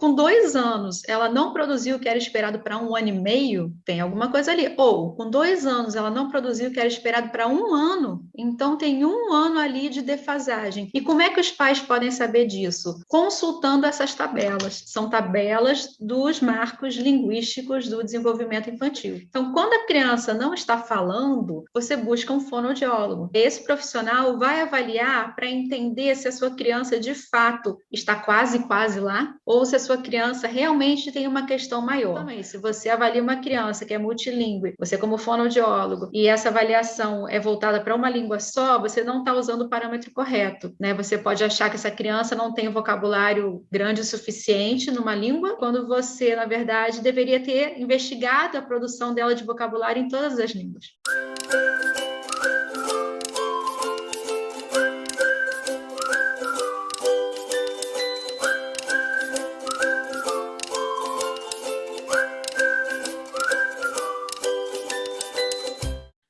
com 2 anos ela não produziu o que era esperado para 1 ano e meio, tem alguma coisa ali. Ou com 2 anos ela não produziu o que era esperado para 1 ano, então tem 1 ano ali de defasagem. E como é que os pais podem saber disso? Consultando essas tabelas. São tabelas dos marcos linguísticos do desenvolvimento infantil. Então, quando a criança não está falando, você busca um fonoaudiólogo. Esse profissional vai avaliar para entender se a sua criança de fato está quase lá, ou se a sua criança realmente tem uma questão maior. Também, se você avalia uma criança que é multilingüe, você como fonoaudiólogo, e essa avaliação é voltada para uma língua só, você não está usando o parâmetro correto, né? Você pode achar que essa criança não tem um vocabulário grande o suficiente numa língua, quando você, na verdade, deveria ter investigado a produção dela de vocabulário em todas as línguas.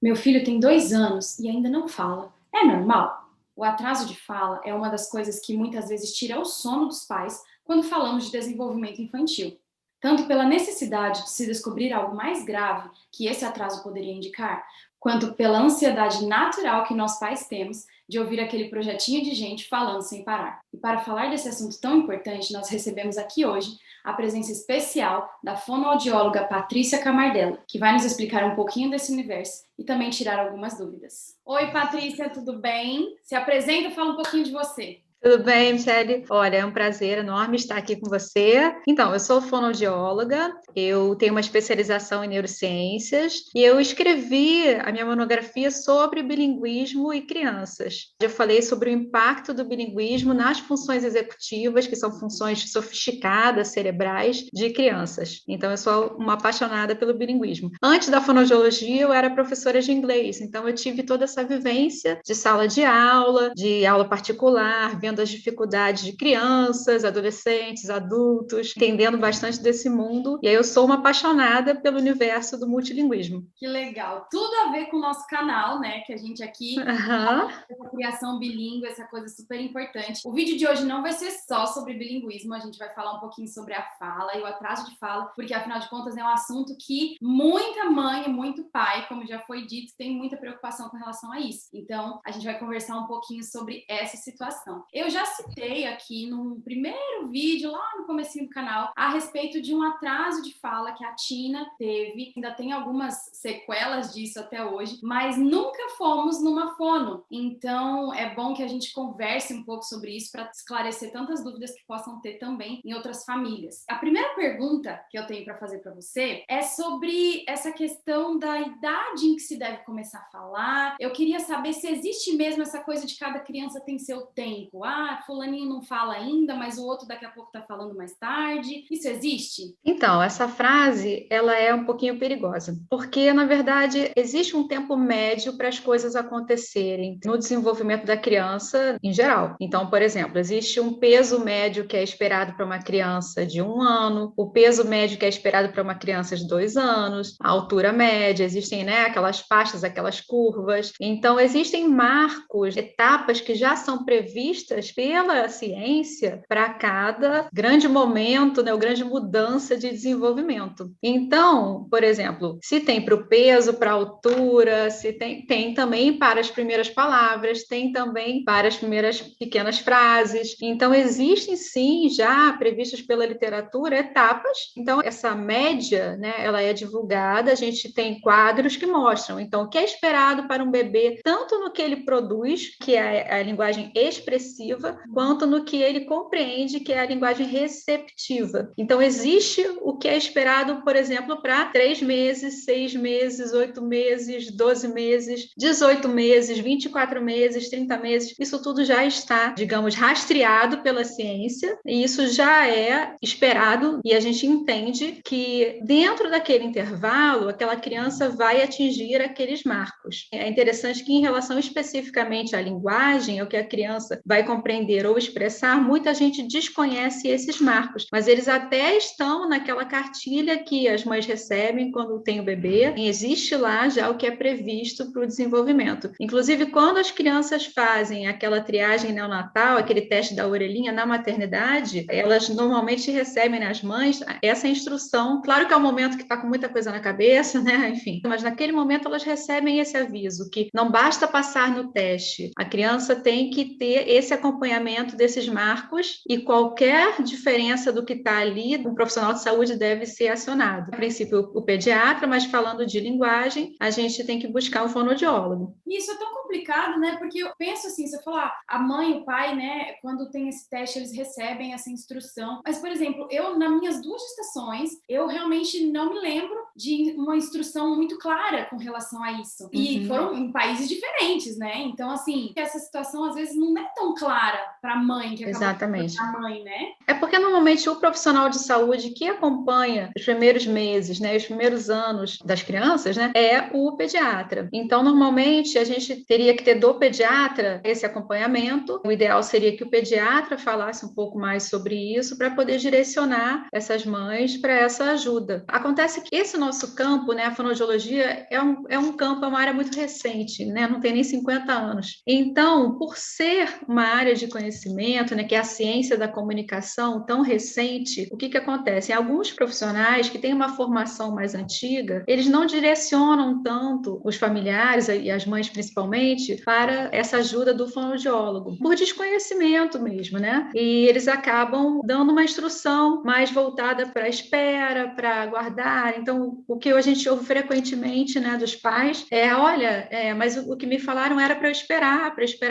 Meu filho tem 2 anos e ainda não fala. É normal? O atraso de fala é uma das coisas que muitas vezes tira o sono dos pais quando falamos de desenvolvimento infantil. Tanto pela necessidade de se descobrir algo mais grave que esse atraso poderia indicar, quanto pela ansiedade natural que nós pais temos de ouvir aquele projetinho de gente falando sem parar. E para falar desse assunto tão importante, nós recebemos aqui hoje a presença especial da fonoaudióloga Patrícia Camardella, que vai nos explicar um pouquinho desse universo e também tirar algumas dúvidas. Oi, Patrícia, tudo bem? Se apresenta e fala um pouquinho de você. Tudo bem, Michele? Olha, é um prazer enorme estar aqui com você. Então, eu sou fonoaudióloga, eu tenho uma especialização em neurociências e eu escrevi a minha monografia sobre bilinguismo e crianças. Eu falei sobre o impacto do bilinguismo nas funções executivas, que são funções sofisticadas, cerebrais, de crianças. Então, eu sou uma apaixonada pelo bilinguismo. Antes da fonoaudiologia, eu era professora de inglês, então eu tive toda essa vivência de sala de aula particular, vendo as dificuldades de crianças, adolescentes, adultos, entendendo bastante desse mundo. E aí eu sou uma apaixonada pelo universo do multilinguismo. Que legal! Tudo a ver com o nosso canal, né? Que a gente aqui fala essa criação bilíngue, essa coisa super importante. O vídeo de hoje não vai ser só sobre bilinguismo, a gente vai falar um pouquinho sobre a fala e o atraso de fala, porque afinal de contas é um assunto que muita mãe e muito pai, como já foi dito, tem muita preocupação com relação a isso. Então, a gente vai conversar um pouquinho sobre essa situação. Eu já citei aqui no primeiro vídeo, lá no comecinho do canal, a respeito de um atraso de fala que a Tina teve. Ainda tem algumas sequelas disso até hoje, mas nunca fomos numa fono. Então, é bom que a gente converse um pouco sobre isso para esclarecer tantas dúvidas que possam ter também em outras famílias. A primeira pergunta que eu tenho para fazer para você é sobre essa questão da idade em que se deve começar a falar. Eu queria saber se existe mesmo essa coisa de cada criança tem seu tempo. Fulaninho não fala ainda, mas o outro daqui a pouco tá falando mais tarde. Isso existe? Então, essa frase, ela é um pouquinho perigosa, porque, na verdade, existe um tempo médio para as coisas acontecerem no desenvolvimento da criança em geral. Então, por exemplo, existe um peso médio que é esperado para uma criança de 1 ano, o peso médio que é esperado para uma criança de 2 anos, a altura média, existem, né, aquelas faixas, aquelas curvas. Então, existem marcos, etapas que já são previstas pela ciência para cada grande momento, né, ou grande mudança de desenvolvimento. Então, por exemplo, se tem para o peso, para a altura, se tem também para as primeiras palavras, tem também para as primeiras pequenas frases. Então, existem sim, já previstas pela literatura, etapas. Então, essa média, né, ela é divulgada, a gente tem quadros que mostram. Então, o que é esperado para um bebê, tanto no que ele produz, que é a linguagem expressiva, quanto no que ele compreende, que é a linguagem receptiva. Então, existe o que é esperado, por exemplo, para 3 meses, 6 meses, 8 meses, 12 meses, 18 meses, 24 meses, 30 meses. Isso tudo já está, digamos, rastreado pela ciência, e isso já é esperado, e a gente entende que dentro daquele intervalo, aquela criança vai atingir aqueles marcos. É interessante que, em relação especificamente à linguagem, é o que a criança vai compreender ou expressar, muita gente desconhece esses marcos, mas eles até estão naquela cartilha que as mães recebem quando tem o bebê, e existe lá já o que é previsto para o desenvolvimento. Inclusive, quando as crianças fazem aquela triagem neonatal, aquele teste da orelhinha na maternidade, elas normalmente recebem, né, as mães, essa instrução. Claro que é um momento que está com muita coisa na cabeça, né? Enfim, mas naquele momento elas recebem esse aviso que não basta passar no teste, a criança tem que ter esse acompanhamento desses marcos e qualquer diferença do que está ali, um profissional de saúde deve ser acionado. A princípio, o pediatra, mas falando de linguagem, a gente tem que buscar um fonoaudiólogo. Isso é tão complicado, né? Porque eu penso assim, você falar, a mãe, o pai, né? Quando tem esse teste, eles recebem essa instrução. Mas, por exemplo, eu, nas minhas 2 gestações, eu realmente não me lembro de uma instrução muito clara com relação a isso. E foram em países diferentes, né? Então, assim, essa situação às vezes não é tão clara para a mãe que acaba Exatamente. a mãe, né? É porque normalmente o profissional de saúde que acompanha os primeiros meses, né, os primeiros anos das crianças, né, é o pediatra. Então, normalmente a gente teria que ter do pediatra esse acompanhamento. O ideal seria que o pediatra falasse um pouco mais sobre isso para poder direcionar essas mães para essa ajuda. Acontece que esse nosso campo, né, a fonoaudiologia, é um campo, é uma área muito recente, né, não tem nem 50 anos. Então, por ser uma área de conhecimento, né, que é a ciência da comunicação tão recente, o que acontece? Alguns profissionais que têm uma formação mais antiga, eles não direcionam tanto os familiares e as mães principalmente para essa ajuda do fonoaudiólogo, por desconhecimento mesmo, né? E eles acabam dando uma instrução mais voltada para a espera, para aguardar. Então, o que a gente ouve frequentemente, né, dos pais olha, mas o que me falaram era para eu esperar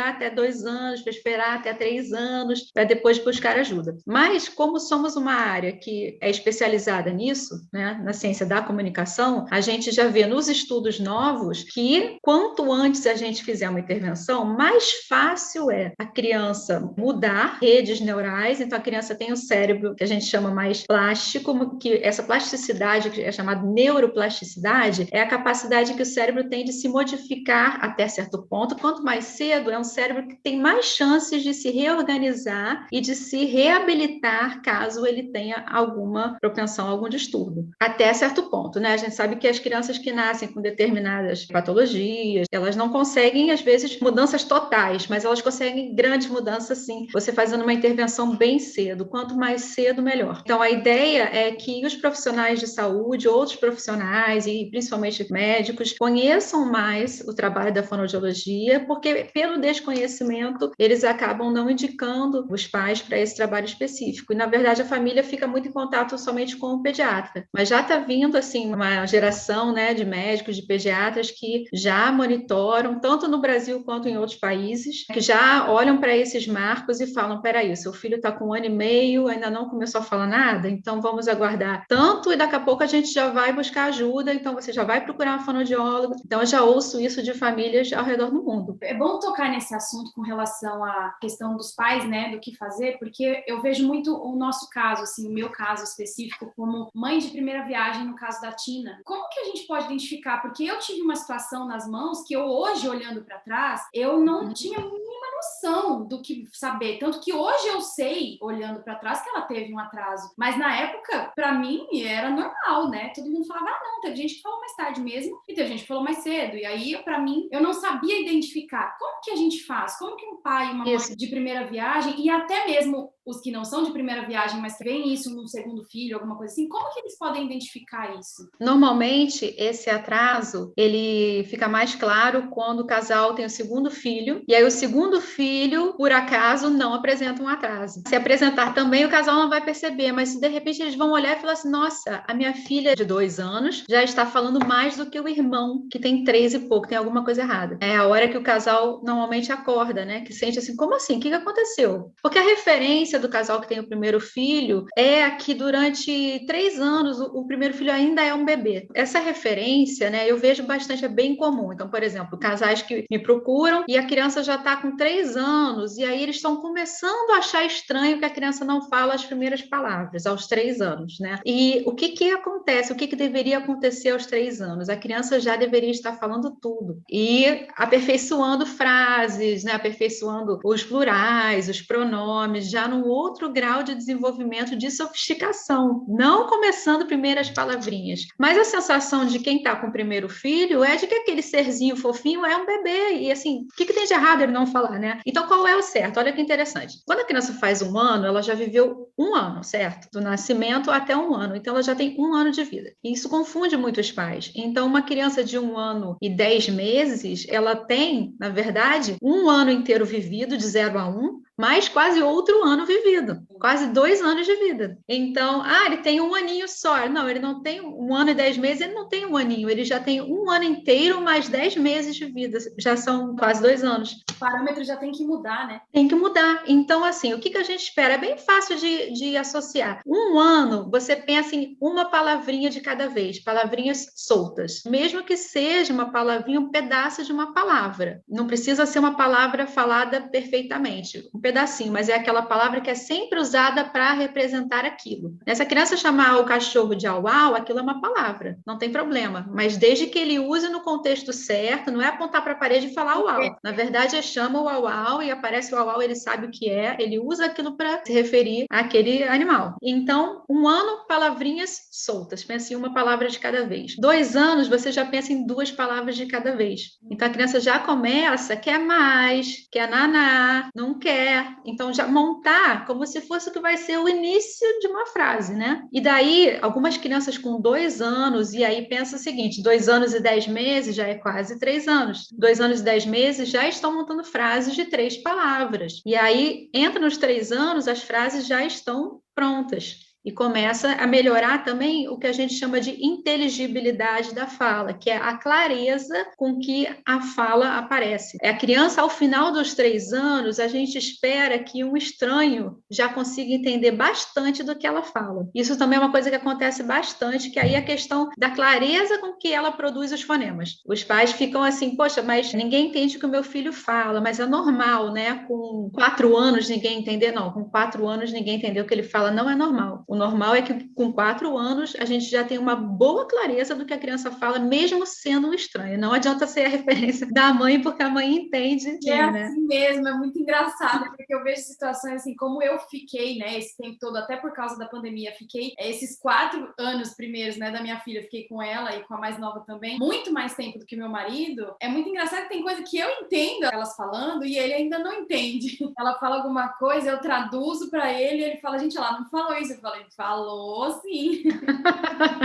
até 2 anos, para esperar até 3 anos, para depois buscar ajuda. Mas, como somos uma área que é especializada nisso, né, na ciência da comunicação, a gente já vê nos estudos novos que quanto antes a gente fizer uma intervenção, mais fácil é a criança mudar redes neurais. Então, a criança tem um cérebro que a gente chama mais plástico, que essa plasticidade, que é chamada neuroplasticidade, é a capacidade que o cérebro tem de se modificar até certo ponto. Quanto mais cedo, é um cérebro que tem mais chances de se reorganizar e de se reabilitar caso ele tenha alguma propensão a algum distúrbio. Até certo ponto, né? A gente sabe que as crianças que nascem com determinadas patologias, elas não conseguem, às vezes, mudanças totais, mas elas conseguem grandes mudanças, sim, você fazendo uma intervenção bem cedo. Quanto mais cedo, melhor. Então, a ideia é que os profissionais de saúde, outros profissionais, e principalmente médicos, conheçam mais o trabalho da fonoaudiologia, porque pelo desconhecimento, eles acabam não indicando os pais para esse trabalho específico. E, na verdade, a família fica muito em contato somente com o pediatra. Mas já está vindo, assim, uma geração, né, de médicos, de pediatras que já monitoram, tanto no Brasil quanto em outros países, que já olham para esses marcos e falam, peraí, seu filho está com 1 ano e meio, ainda não começou a falar nada, então vamos aguardar tanto e daqui a pouco a gente já vai buscar ajuda, então você já vai procurar uma fonoaudióloga. Então, eu já ouço isso de famílias ao redor do mundo. É bom tocar nesse assunto com relação à questão dos pais, né, do que fazer, porque eu vejo muito o nosso caso, assim, o meu caso específico, como mãe de primeira viagem, no caso da Tina. Como que a gente pode identificar? Porque eu tive uma situação nas mãos que eu hoje, olhando para trás, eu não tinha a mínima noção do que saber. Tanto que hoje eu sei, olhando para trás, que ela teve um atraso. Mas na época, para mim, era normal, né? Todo mundo falava, não, teve gente que falou mais tarde mesmo e teve gente que falou mais cedo. E aí, para mim, eu não sabia identificar. Como que a gente faz? Como que um pai e uma mãe de primeira viagem, e até mesmo os que não são de primeira viagem, mas que veem isso no segundo filho, alguma coisa assim, como que eles podem identificar isso? Normalmente, esse atraso, ele fica mais claro quando o casal tem o segundo filho, e aí o segundo filho, por acaso, não apresenta um atraso. Se apresentar também, o casal não vai perceber, mas se de repente eles vão olhar e falar assim, nossa, a minha filha de 2 anos já está falando mais do que o irmão, que tem 3 e pouco, tem alguma coisa errada. É a hora que o casal normalmente acorda, né? Que sente assim, como assim? O que aconteceu? Porque a referência do casal que tem o primeiro filho é que durante 3 anos o primeiro filho ainda é um bebê. Essa referência, né, eu vejo bastante, é bem comum. Então, por exemplo, casais que me procuram e a criança já está com 3 anos, e aí eles estão começando a achar estranho que a criança não fala as primeiras palavras, aos 3 anos, né? E o que acontece? O que deveria acontecer aos 3 anos? A criança já deveria estar falando tudo e aperfeiçoando frases, né? Aperfeiçoando os plurais, os pronomes, já num outro grau de desenvolvimento de sofisticação, não começando primeiras palavrinhas. Mas a sensação de quem está com o primeiro filho é de que aquele serzinho fofinho é um bebê, e assim, o que tem de errado ele não falar, né? Então, qual é o certo? Olha que interessante. Quando a criança faz 1 ano, ela já viveu 1 ano, certo? Do nascimento até 1 ano. Então, ela já tem 1 ano de vida. E isso confunde muito os pais. Então, uma criança de 1 ano e 10 meses, ela tem, na verdade, 1 ano inteiro vivido, de 0 a 1, mais quase outro ano vivido, quase 2 anos de vida. Então, ele tem 1 aninho só. Não, ele não tem 1 ano e 10 meses, ele não tem 1 aninho, ele já tem 1 ano inteiro mais 10 meses de vida, já são quase 2 anos. O parâmetro já tem que mudar, né? Tem que mudar. Então, assim, o que a gente espera? É bem fácil de associar. 1 ano, você pensa em uma palavrinha de cada vez, palavrinhas soltas. Mesmo que seja uma palavrinha, um pedaço de uma palavra. Não precisa ser uma palavra falada perfeitamente, um pedacinho, mas é aquela palavra que é sempre usada para representar aquilo. Se a criança chamar o cachorro de au-au, aquilo é uma palavra, não tem problema. Mas desde que ele use no contexto certo, não é apontar para a parede e falar au-au. Na verdade, chama o au-au e aparece o au-au, ele sabe o que é, ele usa aquilo para se referir àquele animal. Então, 1 ano, palavrinhas soltas, pensa em uma palavra de cada vez. 2 anos, você já pensa em 2 palavras de cada vez. Então, a criança já começa, quer mais, quer naná, não quer. Então, já montar como se fosse o que vai ser o início de uma frase, né? E daí, algumas crianças com 2 anos, e aí pensa o seguinte, 2 anos e 10 meses já é quase 3 anos. 2 anos e 10 meses já estão montando frases de 3 palavras. E aí, entra nos 3 anos, as frases já estão prontas. E começa a melhorar também o que a gente chama de inteligibilidade da fala, que é a clareza com que a fala aparece. A criança, ao final dos 3 anos, a gente espera que um estranho já consiga entender bastante do que ela fala. Isso também é uma coisa que acontece bastante, que aí é a questão da clareza com que ela produz os fonemas. Os pais ficam assim, poxa, mas ninguém entende o que o meu filho fala, mas é normal, né? Com 4 anos ninguém entender, não. Com 4 anos ninguém entender o que ele fala, não é normal. O normal é que com 4 anos a gente já tem uma boa clareza do que a criança fala, mesmo sendo um estranho. Não adianta ser a referência da mãe, porque a mãe entende. Né? Assim mesmo, é muito engraçado, porque eu vejo situações assim, como eu fiquei, né, esse tempo todo, até por causa da pandemia, fiquei esses 4 anos primeiros, né, da minha filha, fiquei com ela e com a mais nova também, muito mais tempo do que meu marido. É muito engraçado que tem coisa que eu entendo elas falando e ele ainda não entende. Ela fala alguma coisa, eu traduzo pra ele e ele fala, gente, ela não falou isso. Eu falei, falou sim.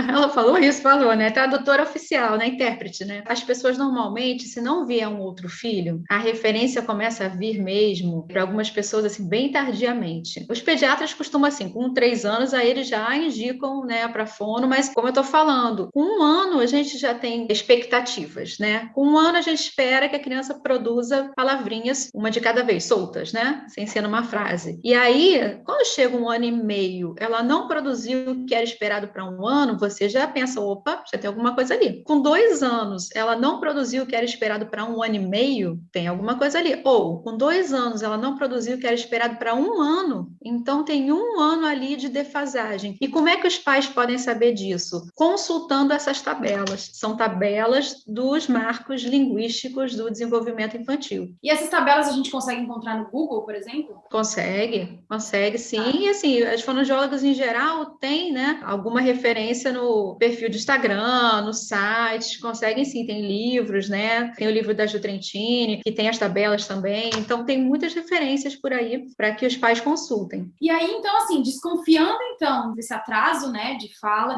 Ela falou isso, falou, né? Tradutora oficial, né? Intérprete, né? As pessoas normalmente, se não vier um outro filho, a referência começa a vir mesmo para algumas pessoas assim bem tardiamente. Os pediatras costumam assim, com 3 anos aí eles já indicam, né, para fono, mas como eu tô falando, com 1 ano a gente já tem expectativas, né? Com 1 ano a gente espera que a criança produza palavrinhas, uma de cada vez, soltas, né? Sem ser numa frase. E aí, quando chega 1 ano e meio, ela não produziu o que era esperado para 1 ano, você já pensa, opa, já tem alguma coisa ali. Com 2 anos, ela não produziu o que era esperado para 1 ano e meio, tem alguma coisa ali. Ou, com 2 anos, ela não produziu o que era esperado para 1 ano, então tem 1 ano ali de defasagem. E como é que os pais podem saber disso? Consultando essas tabelas. São tabelas dos marcos linguísticos do desenvolvimento infantil. E essas tabelas a gente consegue encontrar no Google, por exemplo? Consegue sim. E assim, as fonoaudiólogas em geral têm, né, alguma referência no perfil de Instagram, no site, conseguem sim, tem livros, né? Tem o livro da Ju Trentini, que tem as tabelas também. Então, tem muitas referências por aí para que os pais consultem. E aí, então, assim, desconfiando, então, desse atraso, né, de fala,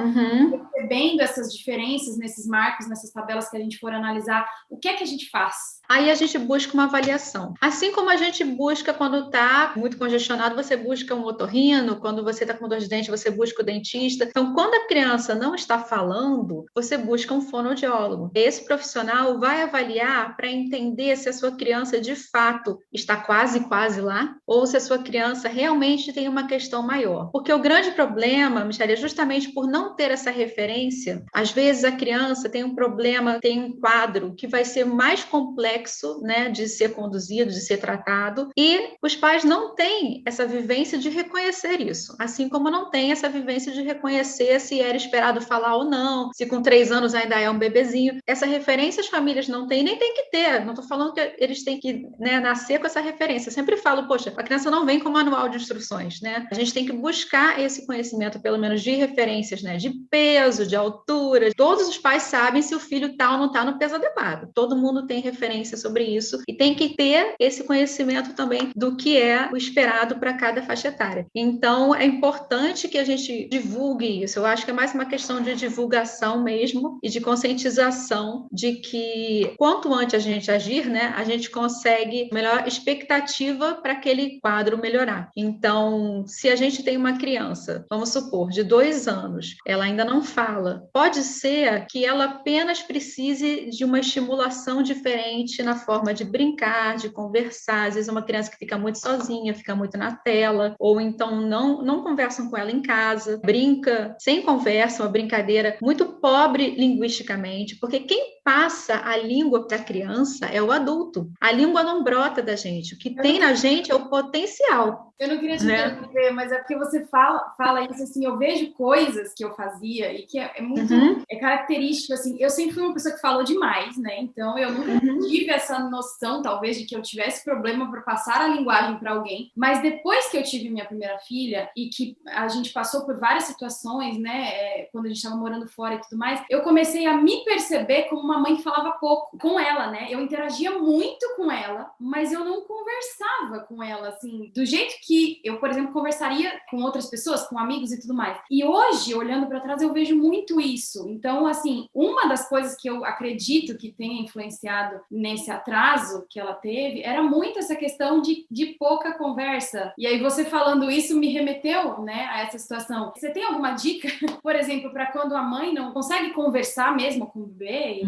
percebendo essas diferenças nesses marcos, nessas tabelas que a gente for analisar, o que é que a gente faz? Aí a gente busca uma avaliação. Assim como a gente busca quando está muito congestionado, você busca um otorrino, quando você está com dor de dente, você busca o dentista. Então, quando a criança não está falando, você busca um fonoaudiólogo. Esse profissional vai avaliar para entender se a sua criança de fato está quase lá, ou se a sua criança realmente tem uma questão maior. Porque o grande problema, Michele, é justamente por não ter essa referência referência, às vezes a criança tem um problema, tem um quadro que vai ser mais complexo, né, de ser conduzido, de ser tratado, e os pais não têm essa vivência de reconhecer isso, assim como não tem essa vivência de reconhecer se era esperado falar ou não, se com 3 anos ainda é um bebezinho. Essa referência as famílias não têm, nem tem que ter. Não estou falando que eles têm que, né, nascer com essa referência. Eu sempre falo, poxa, a criança não vem com manual de instruções, né? A gente tem que buscar esse conhecimento, pelo menos de referências, né, de peso, de altura. Todos os pais sabem se o filho está ou não está no peso adequado. Todo mundo tem referência sobre isso e tem que ter esse conhecimento também do que é o esperado para cada faixa etária. Então, é importante que a gente divulgue isso. Eu acho que é mais uma questão de divulgação mesmo e de conscientização de que quanto antes a gente agir, né, a gente consegue melhor expectativa para aquele quadro melhorar. Então, se a gente tem uma criança, vamos supor, de 2 anos, ela ainda não fala, pode ser que ela apenas precise de uma estimulação diferente na forma de brincar, de conversar. Às vezes uma criança que fica muito sozinha, fica muito na tela, ou então não conversam com ela em casa, brinca sem conversa, uma brincadeira muito pobre linguisticamente, porque quem passa a língua para a criança é o adulto. A língua não brota da gente. O que tem na gente é o potencial. Eu não queria te interromper, mas é porque você fala isso, assim, eu vejo coisas que eu fazia e que é muito característico, assim, eu sempre fui uma pessoa que falou demais, né, então eu nunca tive essa noção, talvez, de que eu tivesse problema para passar a linguagem para alguém, mas depois que eu tive minha primeira filha e que a gente passou por várias situações, né, quando a gente estava morando fora e tudo mais, eu comecei a me perceber como uma mãe que falava pouco com ela, né, eu interagia muito com ela, mas eu não conversava com ela, assim, do jeito que eu, por exemplo, conversaria com outras pessoas, com amigos e tudo mais. E hoje, olhando para trás, eu vejo muito isso. Então, assim, uma das coisas que eu acredito que tenha influenciado nesse atraso que ela teve era muito essa questão de pouca conversa. E aí, você falando isso me remeteu, né, a essa situação. Você tem alguma dica, por exemplo, para quando a mãe não consegue conversar mesmo com o bebê?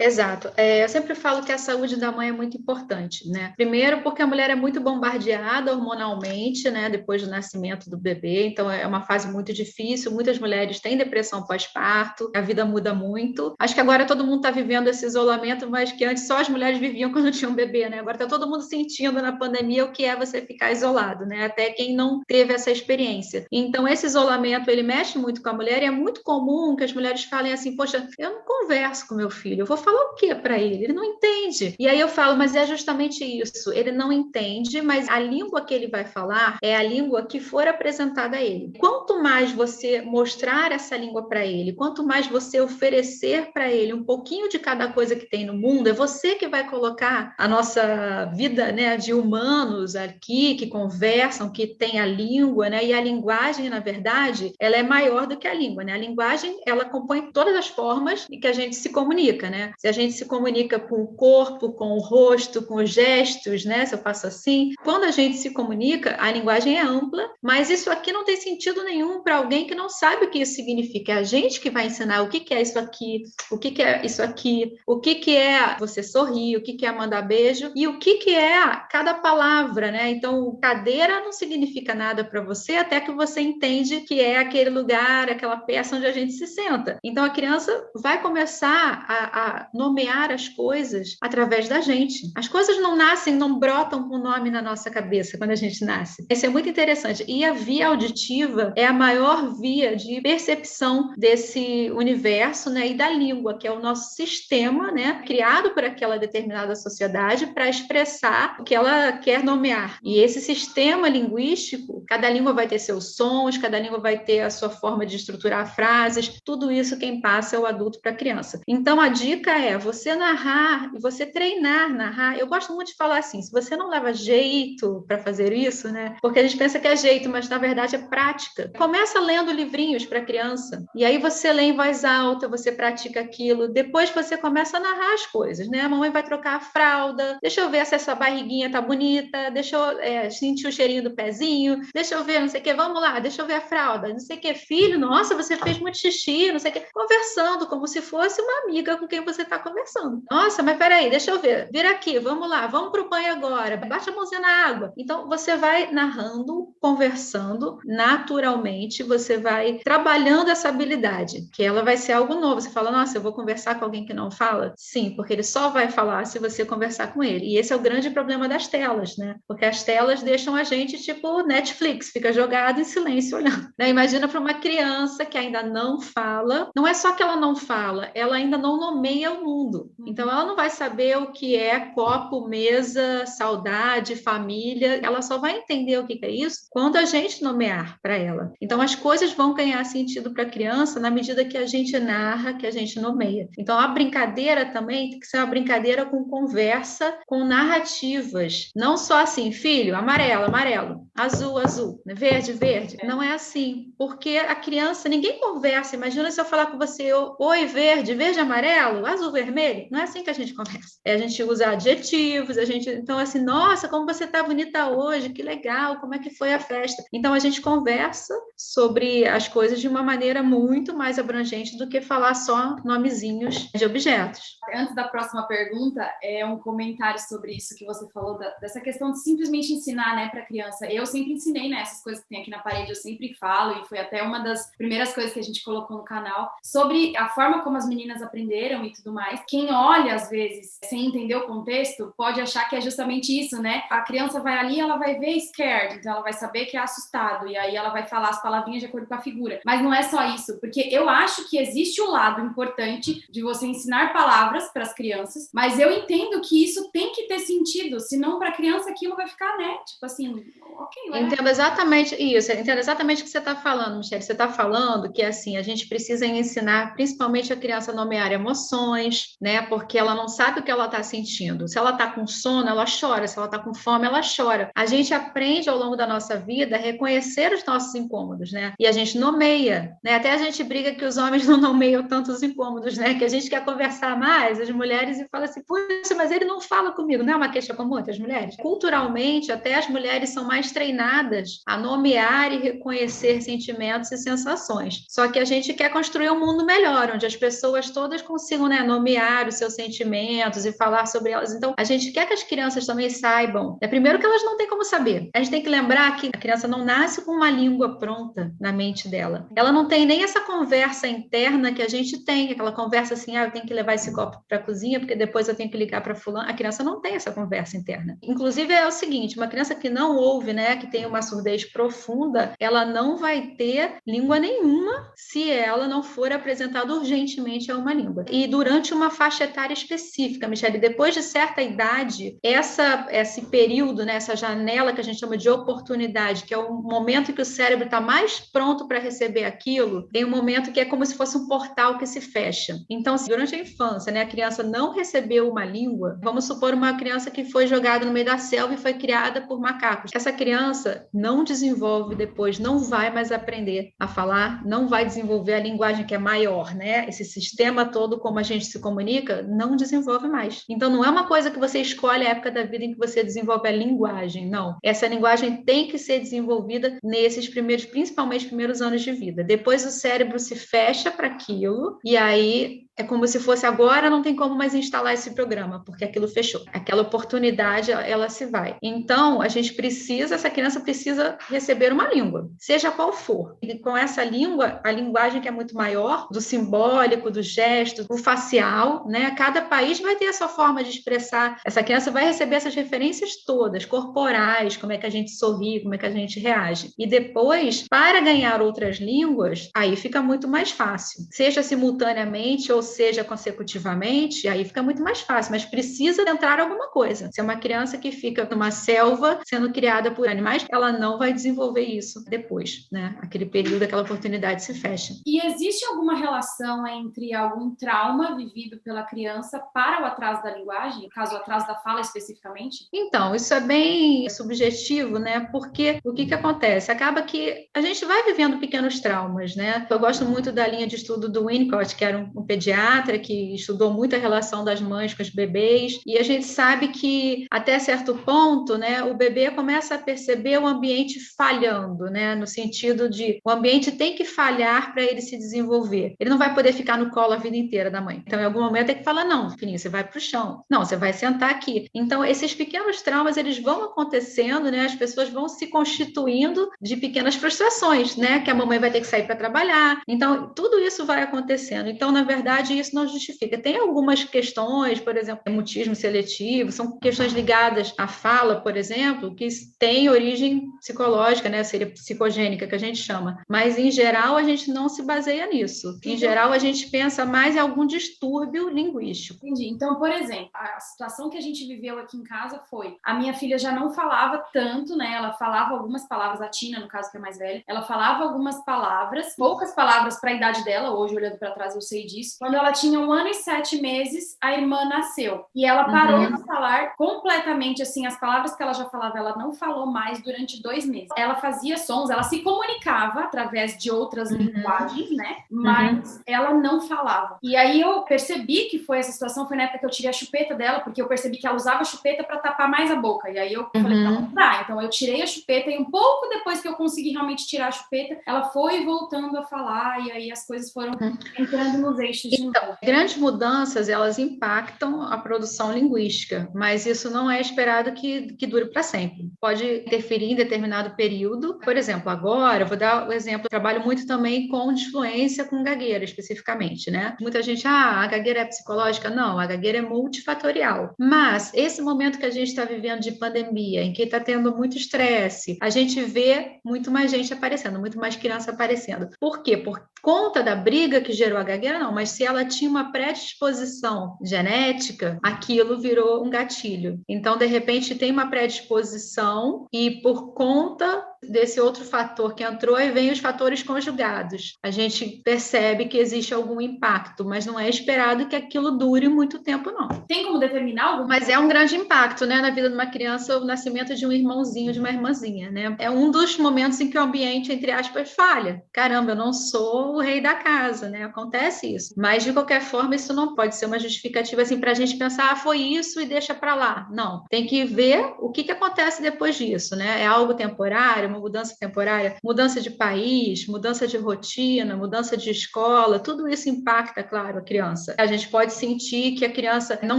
Exato. Eu sempre falo que a saúde da mãe é muito importante, né? Primeiro, porque a mulher é muito bombardeada hormonalmente, né, depois do nascimento do bebê, então é uma fase muito difícil, muitas mulheres têm depressão pós-parto, a vida muda muito. Acho que agora todo mundo está vivendo esse isolamento, mas que antes só as mulheres viviam quando tinham bebê, né? Agora está todo mundo sentindo na pandemia o que é você ficar isolado, né? Até quem não teve essa experiência. Então, esse isolamento, ele mexe muito com a mulher e é muito comum que as mulheres falem assim, poxa, eu não converso com meu filho, eu vou falar o quê para ele? Ele não entende. E aí eu falo, mas é justamente isso, ele não entende, mas a língua que ele vai falar é a língua que for apresentada a ele. Quanto mais você mostrar essa língua para ele, quanto mais você oferecer para ele um pouquinho de cada coisa que tem no mundo, é você que vai colocar a nossa vida, né, de humanos aqui, que conversam, que tem a língua, né, e a linguagem, na verdade, ela é maior do que a língua, né? A linguagem, ela compõe todas as formas em que a gente se comunica, né? Se a gente se comunica com o corpo, com o rosto, com os gestos, né? Se eu faço assim, quando a gente se comunica, a linguagem é ampla, mas isso aqui não tem sentido nenhum para alguém que não sabe o que isso significa. É a gente que vai ensinar o que é isso aqui, o que é isso aqui, o que é você sorrir, o que é mandar beijo e o que é cada palavra, né? Então, cadeira não significa nada para você até que você entende que é aquele lugar, aquela peça onde a gente se senta. Então, a criança vai começar a nomear as coisas através da gente. As coisas não nascem, não brotam com nome na nossa cabeça quando a gente nasce. Isso é muito interessante. E a via auditiva é a maior via de percepção desse universo, né, e da língua, que é o nosso sistema, né, criado por aquela determinada sociedade para expressar o que ela quer nomear. E esse sistema linguístico, cada língua vai ter seus sons, cada língua vai ter a sua forma de estruturar frases, tudo isso quem passa é o adulto para a criança. Então, a dica é você narrar e você treinar, narrar. Eu gosto muito de falar assim, se você não leva jeito para fazer isso, né? Porque a gente pensa que é jeito, mas na verdade é prática. Começa lendo livrinhos para criança, e aí você lê em voz alta, você pratica aquilo, depois você começa a narrar as coisas, né? A mamãe vai trocar a fralda, deixa eu ver se essa barriguinha tá bonita, deixa eu sentir o cheirinho do pezinho, deixa eu ver, não sei o que, vamos lá, deixa eu ver a fralda, não sei o que, filho, nossa, você fez muito xixi, não sei o que, conversando como se fosse uma amiga com quem você está conversando. Nossa, mas peraí, deixa eu ver, vira aqui, vamos lá, vamos pro banho agora, bate a mãozinha na água. Então, você vai narrando, conversando naturalmente, você vai trabalhando essa habilidade. novidade, que ela vai ser algo novo. Você fala, nossa, eu vou conversar com alguém que não fala? Sim, porque ele só vai falar se você conversar com ele. E esse é o grande problema das telas, né? Porque as telas deixam a gente tipo Netflix, fica jogado em silêncio olhando. Né? Imagina para uma criança que ainda não fala, não é só que ela não fala, ela ainda não nomeia o mundo. Então ela não vai saber o que é copo, mesa, saudade, família, ela só vai entender o que é isso quando a gente nomear para ela. Então as coisas vão ganhar sentido para a criança na medida que a gente narra, que a gente nomeia. Então a brincadeira também tem que ser uma brincadeira com conversa, com narrativas, não só assim, filho, amarelo, amarelo, azul, azul, verde, verde. Não é assim, porque a criança, ninguém conversa. Imagina se eu falar com você, oi, verde, verde, amarelo, azul, vermelho. Não é assim que a gente conversa. A gente usa adjetivos, então assim, nossa, como você tá bonita hoje, que legal, como é que foi a festa? Então a gente conversa sobre as coisas de uma maneira muito mais abrangente do que falar só nomezinhos de objetos. Antes da próxima pergunta, é um comentário sobre isso que você falou, dessa questão de simplesmente ensinar, né, para criança. Eu sempre ensinei, né, essas coisas que tem aqui na parede, eu sempre falo, e foi até uma das primeiras coisas que a gente colocou no canal, sobre a forma como as meninas aprenderam e tudo mais. Quem olha, às vezes, sem entender o contexto, pode achar que é justamente isso, né? A criança vai ali, ela vai ver scared, então ela vai saber que é assustado, e aí ela vai falar as palavrinhas de acordo com a figura. Mas não é só isso, porque eu acho que existe o lado importante de você ensinar palavras para as crianças, mas eu entendo que isso tem que ter sentido, senão para a criança aquilo vai ficar, né? Tipo assim, ok. Entendo exatamente isso, entendo exatamente o que você está falando, Michele. Você está falando que, assim, a gente precisa ensinar principalmente a criança a nomear emoções, né? Porque ela não sabe o que ela está sentindo. Se ela está com sono, ela chora. Se ela está com fome, ela chora. A gente aprende ao longo da nossa vida a reconhecer os nossos incômodos, né? E a gente nomeia, né? Até a gente briga que os homens não nomeiam tantos incômodos, né? Que a gente quer conversar mais, as mulheres, e fala assim, puxa, mas ele não fala comigo. Não é uma queixa comum entre as mulheres? Culturalmente, até as mulheres são mais treinadas a nomear e reconhecer sentimentos e sensações. Só que a gente quer construir um mundo melhor, onde as pessoas todas consigam, né, nomear os seus sentimentos e falar sobre elas. Então, a gente quer que as crianças também saibam. Primeiro que elas não têm como saber. A gente tem que lembrar que a criança não nasce com uma língua pronta na mente dela. Ela não tem nem essa conversa interna que a gente tem, aquela conversa assim, eu tenho que levar esse copo para a cozinha, porque depois eu tenho que ligar para fulano. A criança não tem essa conversa interna. Inclusive, é o seguinte, uma criança que não ouve, né, que tem uma surdez profunda, ela não vai ter língua nenhuma se ela não for apresentada urgentemente a uma língua. E durante uma faixa etária específica, Michele, depois de certa idade, esse período, né, essa janela que a gente chama de oportunidade, que é o momento que o cérebro está mais pronto para receber aquilo, tem um momento que é como se fosse um portal que se fecha. Então, se durante a infância, né, a criança não recebeu uma língua, vamos supor uma criança que foi jogada no meio da selva e foi criada por macacos. Essa criança não desenvolve depois, não vai mais aprender a falar, não vai desenvolver a linguagem que é maior, né? Esse sistema todo, como a gente se comunica, não desenvolve mais. Então, não é uma coisa que você escolhe a época da vida em que você desenvolve a linguagem, não. Essa linguagem tem que ser desenvolvida nesses principalmente primeiros anos de vida. Depois o cérebro se fecha para aquilo e aí é como se fosse agora não tem como mais instalar esse programa, porque aquilo fechou. Aquela oportunidade, ela se vai. Então, essa criança precisa receber uma língua, seja qual for. E com essa língua, a linguagem que é muito maior, do simbólico, do gesto, do facial, né? Cada país vai ter a sua forma de expressar. Essa criança vai receber essas referências todas, corporais, como é que a gente sorri, como é que a gente reage. E depois, para ganhar outras línguas, aí fica muito mais fácil. Seja simultaneamente ou seja consecutivamente, aí fica muito mais fácil, mas precisa entrar alguma coisa. Se é uma criança que fica numa selva sendo criada por animais, ela não vai desenvolver isso depois, né? Aquele período, aquela oportunidade se fecha. E existe alguma relação entre algum trauma vivido pela criança para o atraso da linguagem, no caso, o atraso da fala especificamente? Então, isso é bem subjetivo, né? Porque o que acontece? Acaba que a gente vai vivendo pequenos traumas, né? Eu gosto muito da linha de estudo do Winnicott, que era um pediatra, pediatra que estudou muito a relação das mães com os bebês, e a gente sabe que, até certo ponto, né, o bebê começa a perceber o ambiente falhando, né, no sentido de o ambiente tem que falhar para ele se desenvolver. Ele não vai poder ficar no colo a vida inteira da mãe. Então, em algum momento, tem que falar, não, filhinho, você vai para o chão. Não, você vai sentar aqui. Então, esses pequenos traumas, eles vão acontecendo, né, as pessoas vão se constituindo de pequenas frustrações, né, que a mamãe vai ter que sair para trabalhar. Então, tudo isso vai acontecendo. Então, na verdade, isso não justifica. Tem algumas questões, por exemplo, mutismo seletivo, são questões ligadas à fala, por exemplo, que têm origem psicológica, né, seria psicogênica, que a gente chama. Mas, em geral, a gente não se baseia nisso. Em geral, a gente pensa mais em algum distúrbio linguístico. Entendi. Então, por exemplo, a situação que a gente viveu aqui em casa foi, a minha filha já não falava tanto, né, ela falava algumas palavras, a Tina, no caso, que é mais velha, ela falava algumas palavras, poucas palavras para a idade dela, hoje, olhando para trás, eu sei disso. Quando ela tinha 1 ano e 7 meses, a irmã nasceu. E ela parou de falar completamente, assim, as palavras que ela já falava, ela não falou mais durante 2 meses. Ela fazia sons, ela se comunicava através de outras linguagens, né? Mas ela não falava. E aí eu percebi que foi essa situação, foi na época que eu tirei a chupeta dela, porque eu percebi que ela usava a chupeta para tapar mais a boca. E aí eu falei, não dá. Então eu tirei a chupeta e um pouco depois que eu consegui realmente tirar a chupeta, ela foi voltando a falar e aí as coisas foram entrando nos eixos de novo. Grandes mudanças, elas impactam a produção linguística, mas isso não é esperado que dure para sempre. Pode interferir em determinado período. Por exemplo, agora, eu vou dar o exemplo, eu trabalho muito também com disfluência com gagueira, especificamente, né? Muita gente, a gagueira é psicológica? Não, a gagueira é multifatorial. Mas esse momento que a gente está vivendo de pandemia, em que está tendo muito estresse, a gente vê muito mais gente aparecendo, muito mais criança aparecendo. Por quê? Por conta da briga que gerou a gagueira, não, mas se ela tinha uma predisposição genética, aquilo virou um gatilho. Então, de repente, tem uma predisposição e por conta desse outro fator que entrou, aí vem os fatores conjugados. A gente percebe que existe algum impacto, mas não é esperado que aquilo dure muito tempo, não. Tem como determinar algum? Mas é um grande impacto, né, na vida de uma criança, o nascimento de um irmãozinho, de uma irmãzinha, né? É um dos momentos em que o ambiente, entre aspas, falha. Caramba, eu não sou o rei da casa, né? Acontece isso. Mas, de qualquer forma, isso não pode ser uma justificativa, assim, para a gente pensar, foi isso e deixa para lá. Não. Tem que ver o que acontece depois disso, né? É algo temporário, uma mudança temporária, mudança de país, mudança de rotina, mudança de escola, tudo isso impacta, claro, a criança. A gente pode sentir que a criança não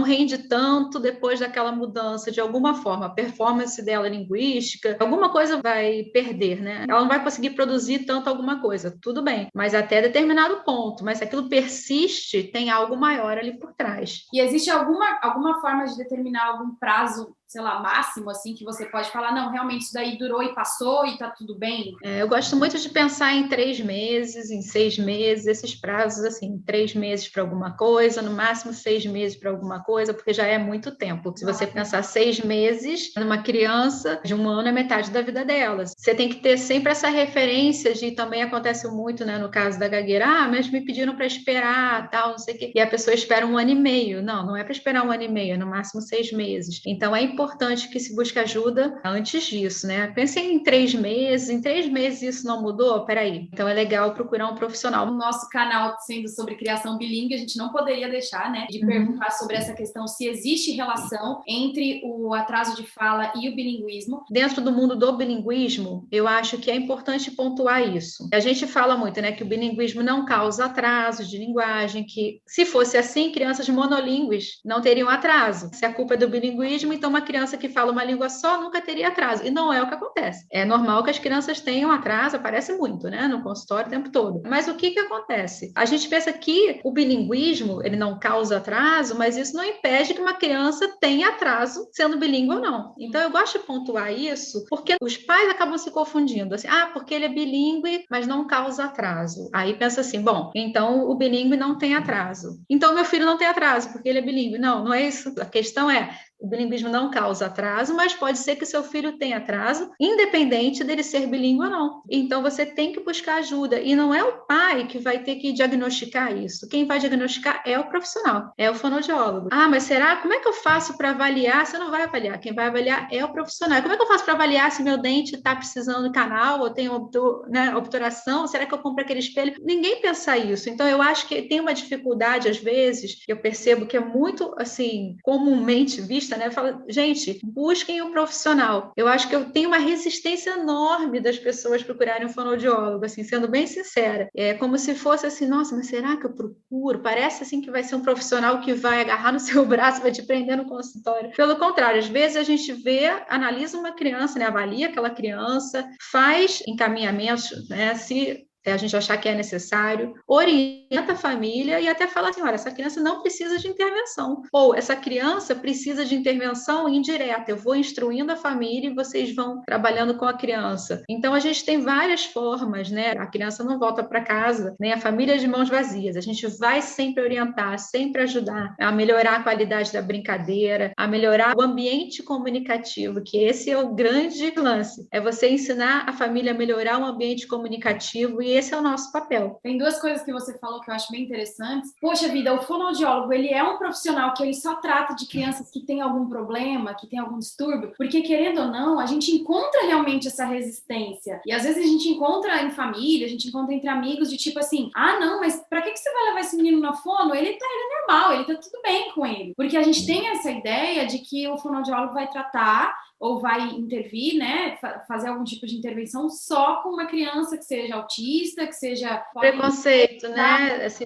rende tanto depois daquela mudança, de alguma forma, a performance dela linguística, alguma coisa vai perder, né? Ela não vai conseguir produzir tanto alguma coisa, tudo bem, mas até determinado ponto, mas se aquilo persiste, tem algo maior ali por trás. E existe alguma forma de determinar algum prazo, sei lá, máximo, assim, que você pode falar, não, realmente isso daí durou e passou e tá tudo bem? Eu gosto muito de pensar em 3 meses, em 6 meses, esses prazos, assim, 3 meses para alguma coisa, no máximo 6 meses para alguma coisa, porque já é muito tempo. Se você pensar 6 meses numa criança de 1 ano, é metade da vida dela. Você tem que ter sempre essa referência de, também acontece muito, né, no caso da gagueira, mas me pediram para esperar, tal, não sei o quê, e a pessoa espera 1 ano e meio. Não é para esperar 1 ano e meio, é no máximo 6 meses. Então, é importante que se busque ajuda antes disso, né? Pensem em 3 meses, em 3 meses isso não mudou? Peraí. Então é legal procurar um profissional. No nosso canal, sendo sobre criação bilíngue, a gente não poderia deixar, né, de perguntar sobre essa questão, se existe relação entre o atraso de fala e o bilinguismo. Dentro do mundo do bilinguismo, eu acho que é importante pontuar isso. A gente fala muito, né, que o bilinguismo não causa atrasos de linguagem, que se fosse assim, crianças monolíngues não teriam atraso. Se a culpa é do bilinguismo, então uma criança que fala uma língua só nunca teria atraso. E não é o que acontece. É normal que as crianças tenham atraso, aparece muito, né, no consultório o tempo todo. Mas o que acontece? A gente pensa que o bilinguismo, ele não causa atraso, mas isso não impede que uma criança tenha atraso sendo bilíngue ou não. Então eu gosto de pontuar isso, porque os pais acabam se confundindo, assim, porque ele é bilíngue, mas não causa atraso. Aí pensa assim, bom, então o bilíngue não tem atraso. Então meu filho não tem atraso, porque ele é bilíngue. Não é isso. A questão é, O bilinguismo não causa atraso, mas pode ser que seu filho tenha atraso, independente dele ser bilíngue ou não. Então, você tem que buscar ajuda. E não é o pai que vai ter que diagnosticar isso. Quem vai diagnosticar é o profissional, é o fonoaudiólogo. Ah, mas será? Como é que eu faço para avaliar? Você não vai avaliar. Quem vai avaliar é o profissional. Como é que eu faço para avaliar se meu dente está precisando de canal ou tem obturação? Será que eu compro aquele espelho? Ninguém pensa isso. Então, eu acho que tem uma dificuldade, às vezes, que eu percebo que é muito, assim, comumente vista, né? Fala, gente, busquem o profissional. Eu acho que eu tenho uma resistência enorme das pessoas procurarem um fonoaudiólogo, assim, sendo bem sincera. É como se fosse assim, nossa, mas será que eu procuro? Parece, assim, que vai ser um profissional que vai agarrar no seu braço, vai te prender no consultório. Pelo contrário, às vezes a gente vê, analisa uma criança, né? Avalia aquela criança, faz encaminhamentos, né? Se a gente achar que é necessário, orienta a família e até fala assim, olha, essa criança não precisa de intervenção, ou essa criança precisa de intervenção indireta, eu vou instruindo a família e vocês vão trabalhando com a criança. Então, a gente tem várias formas, né? A criança não volta para casa, nem a família de mãos vazias, a gente vai sempre orientar, sempre ajudar a melhorar a qualidade da brincadeira, a melhorar o ambiente comunicativo, que esse é o grande lance, é você ensinar a família a melhorar o ambiente comunicativo e esse é o nosso papel. Tem duas coisas que você falou que eu acho bem interessantes. Poxa vida, o fonoaudiólogo, ele é um profissional que ele só trata de crianças que têm algum problema, que têm algum distúrbio, porque querendo ou não, a gente encontra realmente essa resistência. E às vezes a gente encontra em família, a gente encontra entre amigos de tipo assim, ah não, mas pra que você vai levar esse menino na fono? Ele é normal, ele tá tudo bem com ele. Porque a gente tem essa ideia de que o fonoaudiólogo vai tratar ou vai intervir, né, fazer algum tipo de intervenção só com uma criança que seja autista, que seja... Preconceito, né? Assim,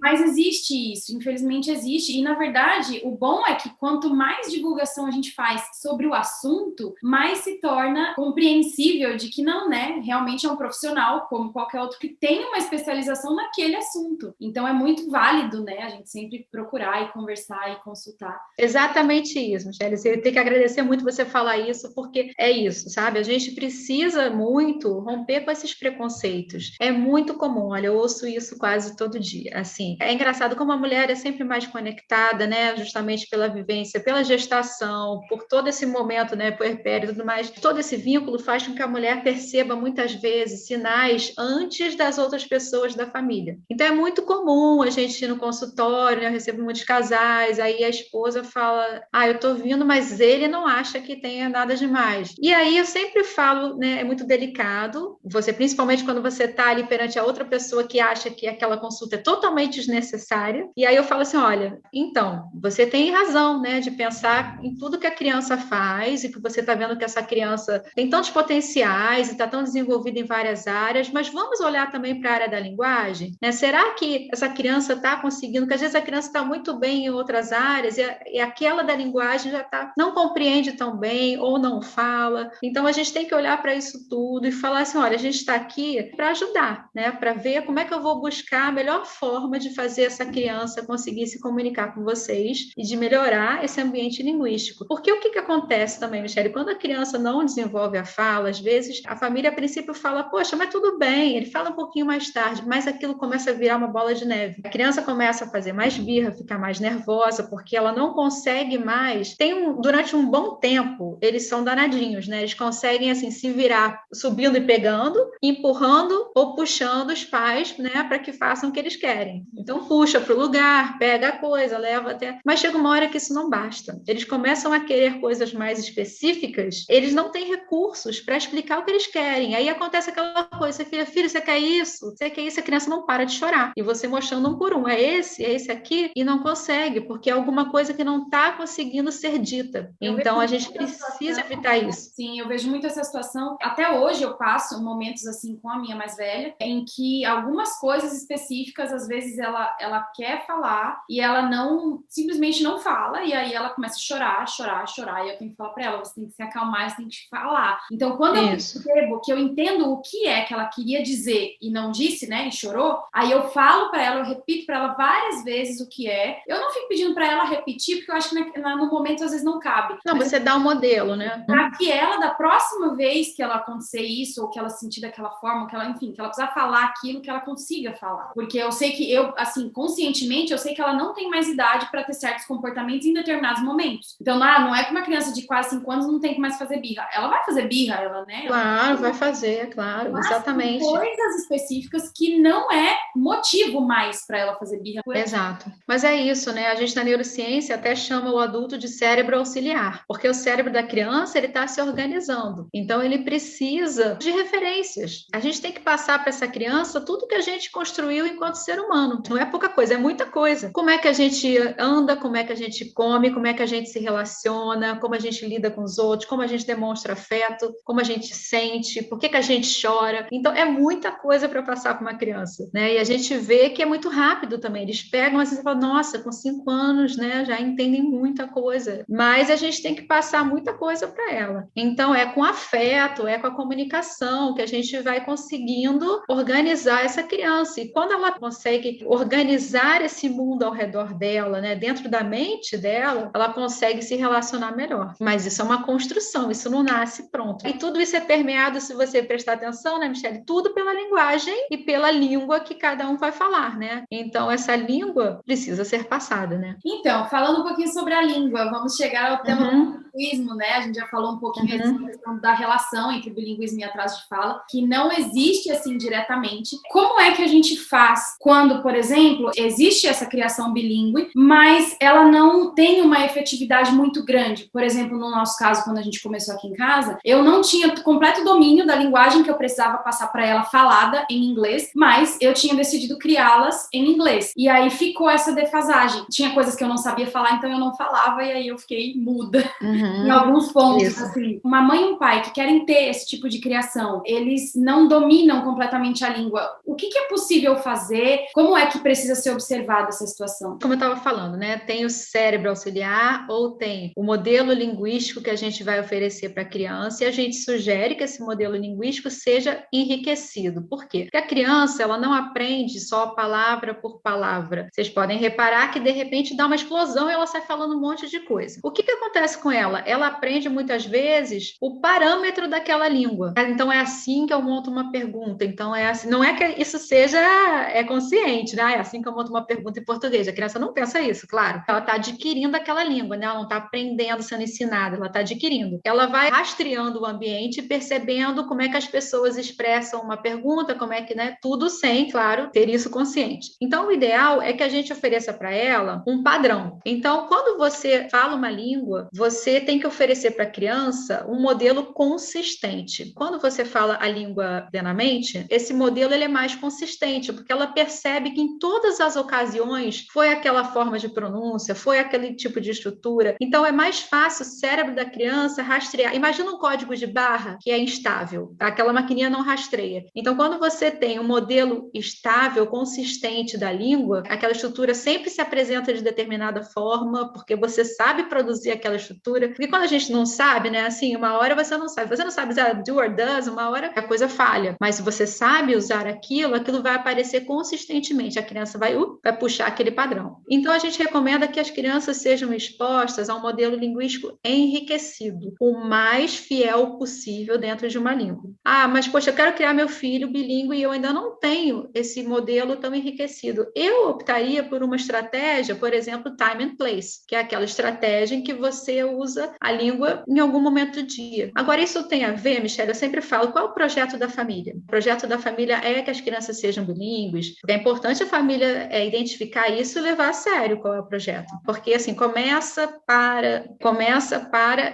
Mas existe isso, infelizmente existe. E, na verdade, o bom é que quanto mais divulgação a gente faz sobre o assunto, mais se torna compreensível de que não, né, realmente é um profissional, como qualquer outro, que tem uma especialização naquele assunto. Então, é muito válido, né, a gente sempre procurar e conversar e consultar. Exatamente isso, Michele. Eu tenho que agradecer muito você falar isso, porque é isso, sabe? A gente precisa muito romper com esses preconceitos. É muito comum, olha, eu ouço isso quase todo dia. Assim, é engraçado como a mulher é sempre mais conectada, né? Justamente pela vivência, pela gestação, por todo esse momento, né? Puerpério e tudo mais. Todo esse vínculo faz com que a mulher perceba muitas vezes sinais antes das outras pessoas da família. Então é muito comum a gente ir no consultório, né? Eu recebo muitos casais, aí a esposa fala, eu tô vindo, mas ele não acha que tenha nada demais. E aí eu sempre falo, né, é muito delicado, você, principalmente quando você tá ali perante a outra pessoa que acha que aquela consulta é totalmente desnecessária, e aí eu falo assim, olha, então, você tem razão, né, de pensar em tudo que a criança faz e que você tá vendo que essa criança tem tantos potenciais e tá tão desenvolvida em várias áreas, mas vamos olhar também para a área da linguagem, né? Será que essa criança tá conseguindo, porque às vezes a criança está muito bem em outras áreas e aquela da linguagem já não compreende tão bem ou não fala. Então, a gente tem que olhar para isso tudo e falar assim, olha, a gente está aqui para ajudar, né? Para ver como é que eu vou buscar a melhor forma de fazer essa criança conseguir se comunicar com vocês e de melhorar esse ambiente linguístico. Porque o que acontece também, Michele? Quando a criança não desenvolve a fala, às vezes a família, a princípio, fala, poxa, mas tudo bem, ele fala um pouquinho mais tarde, mas aquilo começa a virar uma bola de neve. A criança começa a fazer mais birra, ficar mais nervosa, porque ela não consegue mais. Durante um bom tempo, eles são danadinhos, né? Eles conseguem, assim, se virar subindo e pegando, empurrando ou puxando os pais, né, para que façam o que eles querem. Então, puxa para o lugar, pega a coisa, leva até... Mas chega uma hora que isso não basta. Eles começam a querer coisas mais específicas, eles não têm recursos para explicar o que eles querem. Aí acontece aquela coisa, filho, você quer isso? Você quer isso? A criança não para de chorar. E você mostrando um por um, é esse aqui, e não consegue, porque é alguma coisa que não está conseguindo ser dita. Então, a gente precisa evitar isso. Sim, eu vejo muito essa situação. Até hoje eu passo momentos assim com a minha mais velha, em que algumas coisas específicas, às vezes ela quer falar e ela simplesmente não fala, e aí ela começa a chorar, e eu tenho que falar pra ela, você tem que se acalmar, você tem que falar. Então, quando eu percebo que eu entendo o que é que ela queria dizer e não disse, né, e chorou, aí eu falo pra ela, eu repito pra ela várias vezes o que é. Eu não fico pedindo pra ela repetir, porque eu acho que no momento às vezes não cabe. Não, você dá um modelo, né? Para que ela, da próxima vez que ela acontecer isso, ou que ela sentir daquela forma, que ela, enfim, que ela precisar falar aquilo, que ela consiga falar. Porque eu sei que assim, conscientemente, eu sei que ela não tem mais idade para ter certos comportamentos em determinados momentos. Então, não é que uma criança de quase 5 anos não tem que mais fazer birra. Ela vai fazer birra, ela, né? Claro, vai fazer, claro, Mas exatamente. coisas específicas que não é motivo mais para ela fazer birra. Exato. Mas é isso, né? A gente na neurociência até chama o adulto de cérebro auxiliar, porque o cérebro da criança, ele está se organizando. Então, ele precisa de referências. A gente tem que passar para essa criança tudo que a gente construiu enquanto ser humano. Não é pouca coisa, é muita coisa. Como é que a gente anda, como é que a gente come, como é que a gente se relaciona, como a gente lida com os outros, como a gente demonstra afeto, como a gente sente, por que a gente chora. Então, é muita coisa para passar para uma criança, né? E a gente vê que é muito rápido também. Eles pegam assim e falam, nossa, com 5 anos, né, já entendem muita coisa. Mas a gente tem que passar muita coisa para ela. Então, é com afeto, é com a comunicação que a gente vai conseguindo organizar essa criança. E quando ela consegue organizar esse mundo ao redor dela, né, dentro da mente dela, ela consegue se relacionar melhor. Mas isso é uma construção, isso não nasce pronto. E tudo isso é permeado, se você prestar atenção, né, Michele? Tudo pela linguagem e pela língua que cada um vai falar, né? Então, essa língua precisa ser passada, né? Então, falando um pouquinho sobre a língua, vamos chegar ao tema do bilinguismo, né? A gente já falou um pouquinho sobre a questão da relação entre bilinguismo e atraso de fala, que não existe assim diretamente. Como é que a gente faz quando, por exemplo, existe essa criação bilíngue, mas ela não tem uma efetividade muito grande? Por exemplo, no nosso caso, quando a gente começou aqui em casa, eu não tinha completo domínio da linguagem que eu precisava passar para ela falada em inglês, mas eu tinha decidido criá-las em inglês. E aí ficou essa defasagem. Tinha coisas que eu não sabia falar, então eu não falava, e aí eu fiquei muda em alguns pontos. Assim, uma mãe e um pai que querem ter esse tipo de criação, eles não dominam completamente a língua. O que é possível fazer? Como é que precisa ser observada essa situação? Como eu estava falando, né? Tem o cérebro auxiliar ou tem o modelo linguístico que a gente vai oferecer para a criança, e a gente sugere que esse modelo linguístico seja enriquecido. Por quê? Porque a criança, ela não aprende só palavra por palavra. Vocês podem reparar que, de repente, dá uma explosão e ela sai falando um monte de coisa. O que acontece com ela? Ela aprende, muitas vezes, o parâmetro daquela língua. Então, é assim que eu monto uma pergunta. Então, é assim. Não é que isso seja consciente, né? É assim que eu monto uma pergunta em português. A criança não pensa isso, claro. Ela está adquirindo aquela língua, né? Ela não está aprendendo, sendo ensinada, ela está adquirindo. Ela vai rastreando o ambiente, percebendo como é que as pessoas expressam uma pergunta, como é que, né? Tudo sem, claro, ter isso consciente. Então, o ideal é que a gente ofereça para ela um padrão. Então, quando você fala uma língua, você tem que oferecer para a criança um modelo consistente. Quando você fala a língua plenamente, esse modelo ele é mais consistente, porque ela percebe que em todas as ocasiões foi aquela forma de pronúncia, foi aquele tipo de estrutura. Então, é mais fácil o cérebro da criança rastrear. Imagina um código de barra que é instável. Aquela maquininha não rastreia. Então, quando você tem um modelo estável, consistente da língua, aquela estrutura sempre se apresenta de determinada forma, porque você sabe produzir aquela estrutura. Porque quando a gente não sabe, né, assim, uma hora você não sabe usar do or does, uma hora a coisa falha. Mas se você sabe usar aquilo vai aparecer consistentemente. A criança vai puxar aquele padrão. Então, a gente recomenda que as crianças sejam expostas a um modelo linguístico enriquecido, o mais fiel possível dentro de uma língua. Ah, mas, poxa, eu quero criar meu filho bilíngue e eu ainda não tenho esse modelo tão enriquecido. Eu optaria por uma estratégia, por exemplo, time and place, que é aquela estratégia em que você usa a língua em algum momento do dia. Agora, isso tem a ver, Michelle, eu sempre falo, qual é o projeto da família? O projeto da família é que as crianças sejam bilíngues. É importante a família identificar isso e levar a sério qual é o projeto. Porque, assim, começa, para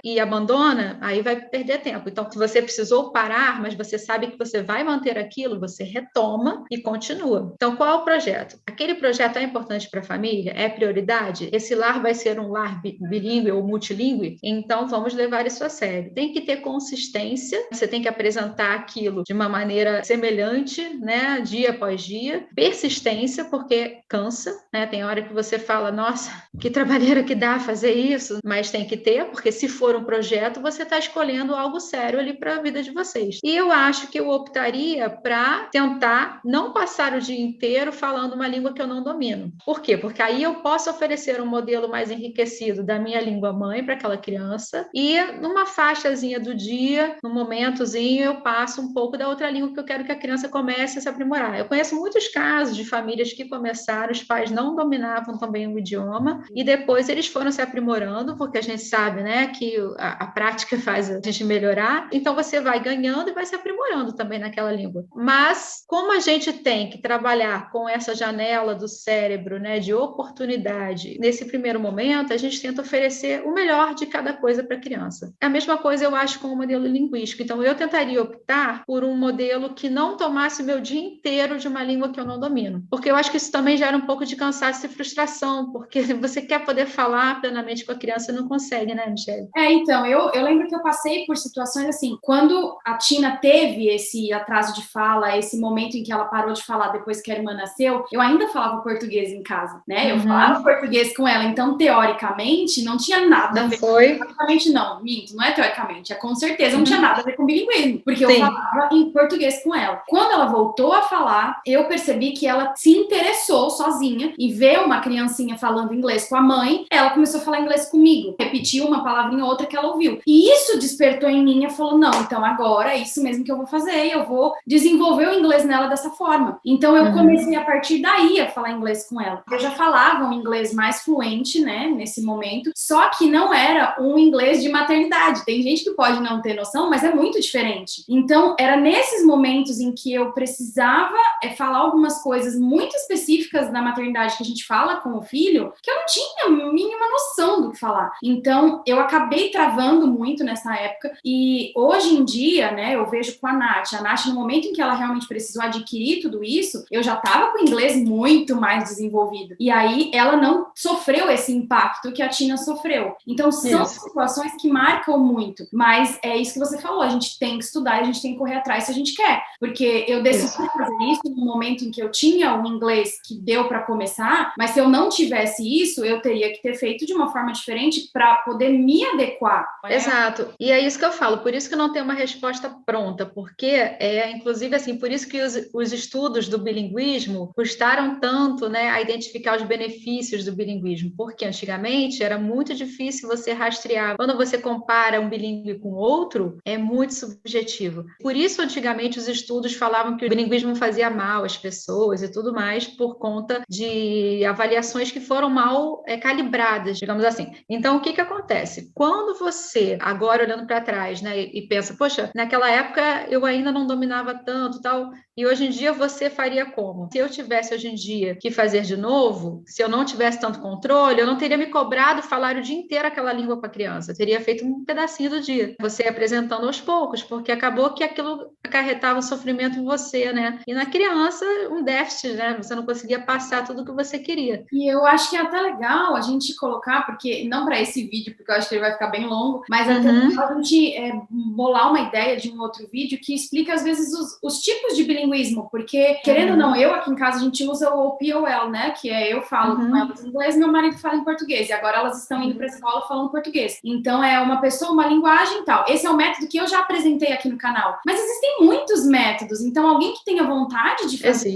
e abandona, aí vai perder tempo. Então, se você precisou parar, mas você sabe que você vai manter aquilo, você retoma e continua. Então, qual é o projeto? Aquele projeto é importante para a família? É prioridade? Esse lar vai ser um lar bilíngue ou multilíngue? Então, vamos levar isso a sério. Tem que ter consistência, você tem que apresentar aquilo de uma maneira semelhante, né, dia após dia. Persistência, porque cansa, né? Tem hora que você fala, nossa, que trabalheira que dá fazer isso, mas tem que ter, porque se for um projeto, você está escolhendo algo sério ali para a vida de vocês. E eu acho que eu optaria para tentar não passar o dia inteiro falando uma língua que eu não domino. Por quê? Porque aí eu posso oferecer um modelo mais enriquecido da minha língua mãe para aquela criança, e numa faixazinha do dia, num momentozinho, eu passo um pouco da outra língua que eu quero que a criança comece a se aprimorar. Eu conheço muitos casos de famílias que começaram, os pais não dominavam também o idioma, e depois eles foram se aprimorando, porque a gente sabe, né, que a prática faz a gente melhorar, então você vai ganhando e vai se aprimorando também naquela língua. Mas, como a gente tem que trabalhar com essa janela do cérebro, né, de oportunidade, nesse primeiro momento, a gente tenta oferecer o melhor de cada coisa para a criança. É a mesma coisa, eu acho, com o modelo linguístico. Então, eu tentaria optar por um modelo que não tomasse o meu dia inteiro de uma língua que eu não domino. Porque eu acho que isso também gera um pouco de cansaço e frustração, porque você quer poder falar plenamente com a criança e não consegue, né, Michelle? Então, eu lembro que eu passei por situações assim, quando a Tina teve esse atraso de fala, esse momento em que ela parou de falar depois que a irmã nasceu, eu ainda falava português em casa, né? Eu falava português com ela, então, teoricamente, não tinha nada a ver. Teoricamente, não, minto, não é teoricamente, é com certeza não tinha nada a ver com bilinguismo, porque eu falava em português com ela. Quando ela voltou a falar, eu percebi que ela se interessou sozinha e ver uma criancinha falando inglês com a mãe, ela começou a falar inglês comigo, repetiu uma palavrinha ou outra que ela ouviu. E isso despertou em mim e falou, não, então agora é isso mesmo que eu vou fazer, eu vou desenvolver o inglês nela dessa forma. Então eu comecei a partir daí a falar inglês com ela. Eu já falava um inglês mais fluente, né, nesse momento, só que não era um inglês de maternidade. Tem gente que pode não ter noção, mas é muito diferente. Então era nesses momentos em que eu precisava falar algumas coisas muito específicas da maternidade que a gente fala com o filho, que eu não tinha a mínima noção do que falar. Então eu acabei travando muito nessa época, e hoje em dia, né, eu vejo com a Nath, no momento em que ela realmente precisou adquirir tudo isso, eu já tava com o inglês muito mais desenvolvido, e aí ela não sofreu esse impacto que a Tina sofreu. Então são situações que marcam muito, mas é isso que você falou, a gente tem que estudar, a gente tem que correr atrás se a gente quer, porque eu decidi fazer isso no momento em que eu tinha o inglês que deu para começar, mas se eu não tivesse isso, eu teria que ter feito de uma forma diferente para poder me adequar. Exato, e é isso que eu falo, por isso que não tem uma resposta pronta, porque inclusive assim, por isso que os estudos do bilinguismo custaram tanto, né, a identificar os benefícios do bilinguismo, porque antigamente era muito difícil você rastrear. Quando você compara um bilíngue com outro, é muito subjetivo. Por isso, antigamente, os estudos falavam que o bilinguismo fazia mal às pessoas e tudo mais, por conta de avaliações que foram mal calibradas, digamos assim. Então, o que acontece? Quando você, agora olhando para trás, né, e pensa, poxa, naquela época eu ainda não dominava tanto, tal, e hoje em dia você faria como? Se eu tivesse hoje em dia que fazer de novo, se eu não tivesse tanto controle, eu não teria me cobrado falar o dia inteiro aquela língua para a criança, eu teria feito um pedacinho do dia, você apresentando aos poucos, porque acabou que aquilo acarretava um sofrimento em você, né? E na criança, um déficit, né? Você não conseguia passar tudo o que você queria. E eu acho que é até legal a gente colocar, porque não para esse vídeo, porque eu acho que ele vai ficar bem longo, mas até legal a gente bolar uma ideia de um outro vídeo que explica, às vezes, os tipos de bilinguismo, porque, querendo ou não, eu aqui em casa a gente usa o POL, né? Que é eu falo com elas em inglês, meu marido fala em português, e agora elas estão indo para a escola falando português. Então, é uma pessoa, uma linguagem e tal. Esse é o método que eu já apresentei aqui no canal. Mas existem muitos métodos, então alguém que tenha vontade de fazer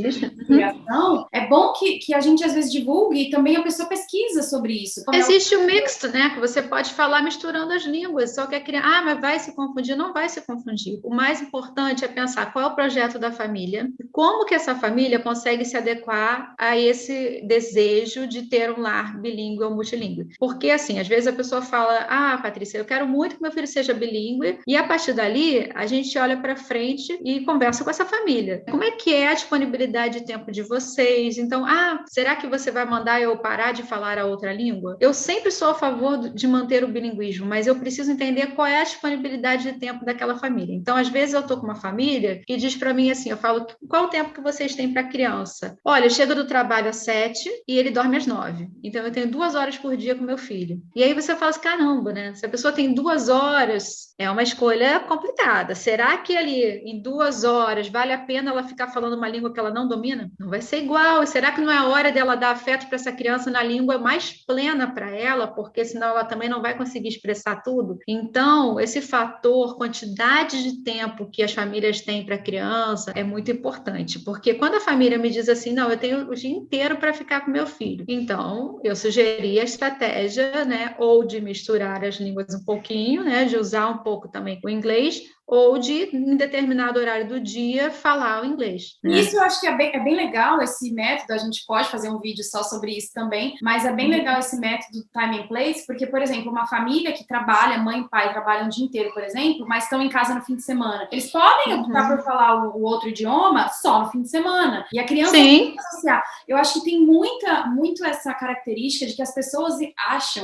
criação, é bom que a gente, às vezes, divulgue e também a pessoa pesquisa sobre isso. Existe o mixto, né? Que você pode falar misturando as línguas, só que a criança, mas vai se confundir? Não vai se confundir. O mais importante é pensar qual é o projeto da família, como que essa família consegue se adequar a esse desejo de ter um lar bilíngue ou multilíngue. Porque, assim, às vezes a pessoa fala, Patrícia, eu quero muito que meu filho seja bilíngue, e a partir dali, a gente olha para frente e conversa com essa família. Como é que é a disponibilidade de tempo de vocês? Então, será que você vai mandar eu parar de falar a outra língua? Eu sempre sou a favor de manter o bilinguismo, mas eu preciso entender qual é a disponibilidade de tempo daquela família. Então, às vezes eu estou com uma família que diz para mim assim, eu falo, qual o tempo que vocês têm para a criança? Olha, eu chego do trabalho às 7 e ele dorme às 9. Então, eu tenho 2 horas por dia com meu filho. E aí você fala assim, caramba, né? Se a pessoa tem 2 horas, é uma escolha complicada. Será que ali, em 2 horas, vale a pena ela ficar falando uma língua que ela não domina? Não vai ser igual. E será que não é a hora dela dar afeto para essa criança na língua mais plena para ela? Porque senão ela também não vai conseguir expressar tudo. Então, esse fator, quantidade de tempo que as famílias têm para a criança é muito muito importante, porque quando a família me diz assim, não, eu tenho o dia inteiro para ficar com meu filho, então eu sugeri a estratégia, né, ou de misturar as línguas um pouquinho, né, de usar um pouco também o inglês, ou de, em determinado horário do dia, falar o inglês, né? Isso eu acho que é bem legal esse método, a gente pode fazer um vídeo só sobre isso também, mas é bem legal esse método do time and place, porque, por exemplo, uma família que trabalha, mãe e pai trabalham o dia inteiro, por exemplo, mas estão em casa no fim de semana, eles podem optar por falar o outro idioma só no fim de semana, e a criança vai associar. Eu acho que tem muito essa característica de que as pessoas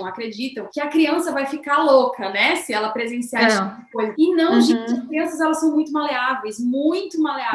acreditam que a criança vai ficar louca, né, se ela presenciar esse tipo de coisa. E não, gente, as crianças, elas são muito maleáveis.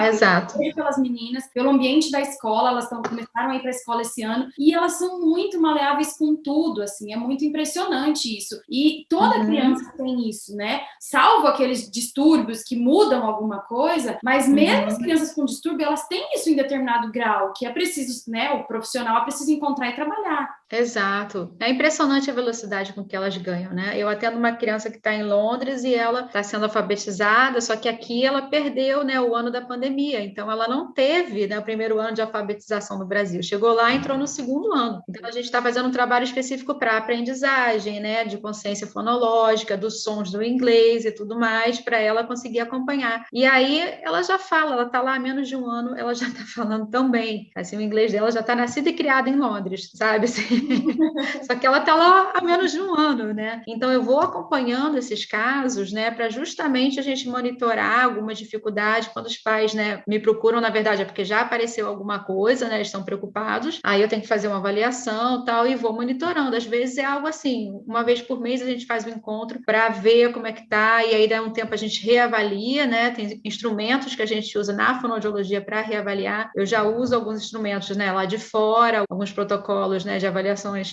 Exato. Pelas meninas, pelo ambiente da escola, elas começaram a ir para a escola esse ano, e elas são muito maleáveis com tudo, assim, é muito impressionante isso. E toda criança tem isso, né? Salvo aqueles distúrbios que mudam alguma coisa, mas mesmo as crianças com distúrbio, elas têm isso em determinado grau, que é preciso, né, o profissional é preciso encontrar e trabalhar. Exato. É impressionante a velocidade com que elas ganham, né? Eu atendo uma criança que está em Londres e ela está sendo alfabetizada, só que aqui ela perdeu, né, o ano da pandemia, então ela não teve, né, o primeiro ano de alfabetização no Brasil. Chegou lá e entrou no segundo ano. Então a gente está fazendo um trabalho específico para aprendizagem, né, de consciência fonológica, dos sons do inglês e tudo mais, para ela conseguir acompanhar. E aí ela já fala, ela está lá há menos de um ano, ela já está falando tão bem. Assim, o inglês dela já está nascida e criada em Londres, sabe? Assim, só que ela está lá há menos de um ano, né? Então eu vou acompanhando esses casos, né, para justamente a gente monitorar alguma dificuldade quando os pais, né, me procuram, na verdade, é porque já apareceu alguma coisa, né, eles estão preocupados, aí eu tenho que fazer uma avaliação tal, e vou monitorando. Às vezes é algo assim, uma vez por mês a gente faz um encontro para ver como é que tá, e aí dá um tempo a gente reavalia, né, tem instrumentos que a gente usa na fonoaudiologia para reavaliar. Eu já uso alguns instrumentos, né, lá de fora, alguns protocolos, né, de avaliações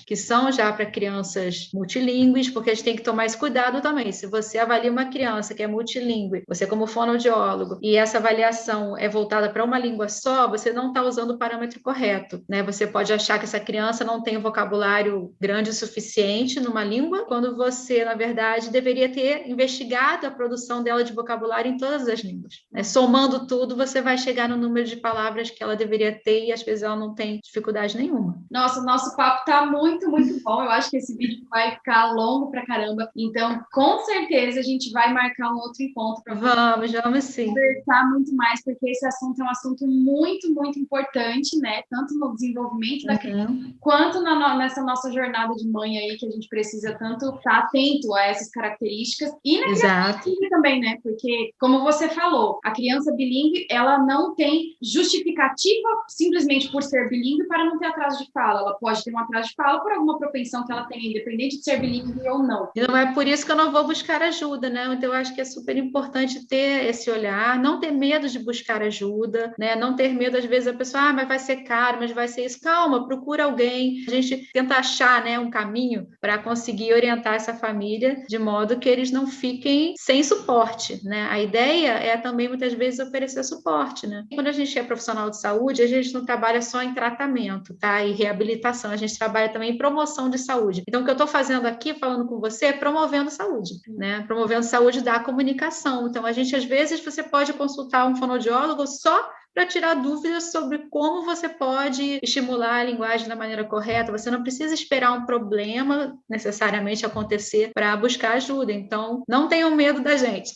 que são já para crianças multilingües, porque a gente tem que tomar esse cuidado também. Se você avalia uma criança que é multilingüe, você como fonoaudiólogo, e essa avaliação é voltada para uma língua só, você não está usando o parâmetro correto, né? Você pode achar que essa criança não tem um vocabulário grande o suficiente numa língua, quando você, na verdade, deveria ter investigado a produção dela de vocabulário em todas as línguas, né? Somando tudo, você vai chegar no número de palavras que ela deveria ter, e às vezes ela não tem dificuldade nenhuma. Nossa, o nosso papo tá muito bom. Eu acho que esse vídeo vai ficar longo pra caramba. Então, com certeza, a gente vai marcar um outro encontro para Vamos sim. Conversar muito mais, porque esse assunto é um assunto muito importante, né? Tanto no desenvolvimento da criança, quanto nessa nossa jornada de mãe aí, que a gente precisa tanto estar atento a essas características. E na criança também, né? Porque, como você falou, a criança bilíngue, ela não tem justificativa simplesmente por ser bilíngue para não ter atraso de fala. Ela pode ter um atraso de fala por alguma propensão que ela tem, independente de ser bilíngue ou não. E não é por isso que eu não vou buscar ajuda, né? Então, eu acho que é super importante ter esse olhar, não ter medo de buscar ajuda, né? Não ter medo, às vezes, a pessoa, mas vai ser caro, mas vai ser isso. Calma, procura alguém. A gente tenta achar, né, um caminho para conseguir orientar essa família de modo que eles não fiquem sem suporte, né? A ideia é também, muitas vezes, oferecer suporte, né? Quando a gente é profissional de saúde, a gente não trabalha só em tratamento, tá? E reabilitação, a gente trabalha também em promoção de saúde. Então, o que eu estou fazendo aqui, falando com você, é promovendo saúde, né? Promovendo saúde da comunicação. Então, a gente, às vezes, você pode consultar um fonoaudiólogo só para tirar dúvidas sobre como você pode estimular a linguagem da maneira correta. Você não precisa esperar um problema necessariamente acontecer para buscar ajuda. Então, não tenham medo da gente.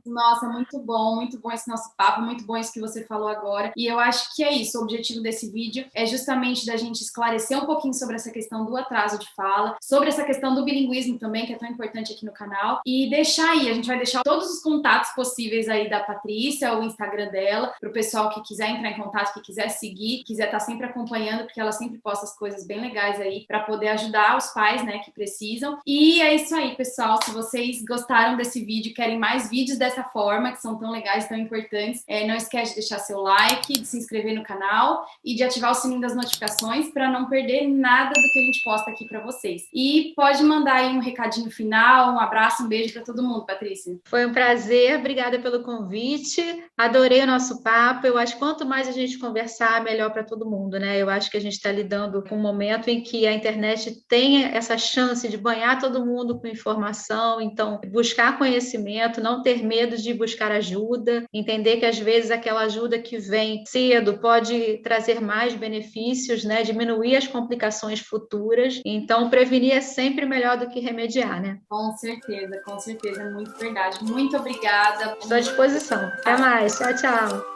Nossa, muito bom esse nosso papo, muito bom isso que você falou agora. E eu acho que é isso, o objetivo desse vídeo é justamente da gente esclarecer um pouquinho sobre essa questão do atraso de fala, sobre essa questão do bilinguismo também, que é tão importante aqui no canal, e deixar aí, a gente vai deixar todos os contatos possíveis aí da Patrícia, o Instagram dela, para o pessoal que quiser entrar em contato, que quiser seguir, quiser estar sempre acompanhando, porque ela sempre posta as coisas bem legais aí para poder ajudar os pais, né, que precisam. E é isso aí, pessoal. Se vocês gostaram desse vídeo, querem mais vídeos dessa forma, que são tão legais, tão importantes, não esquece de deixar seu like, de se inscrever no canal e de ativar o sininho das notificações para não perder nada do que a gente posta aqui para vocês. E pode mandar aí um recadinho final, um abraço, um beijo para todo mundo, Patrícia. Foi um prazer, obrigada pelo convite, adorei o nosso papo. Eu eu acho que quanto mais a gente conversar, melhor para todo mundo, né? Eu acho que a gente está lidando com um momento em que a internet tem essa chance de banhar todo mundo com informação, então buscar conhecimento, não ter medo de buscar ajuda, entender que às vezes aquela ajuda que vem cedo pode trazer mais benefícios, né? Diminuir as complicações futuras. Então, prevenir é sempre melhor do que remediar, né? Com certeza, muito verdade. Muito obrigada. Estou à disposição. Até mais. Tchau, tchau.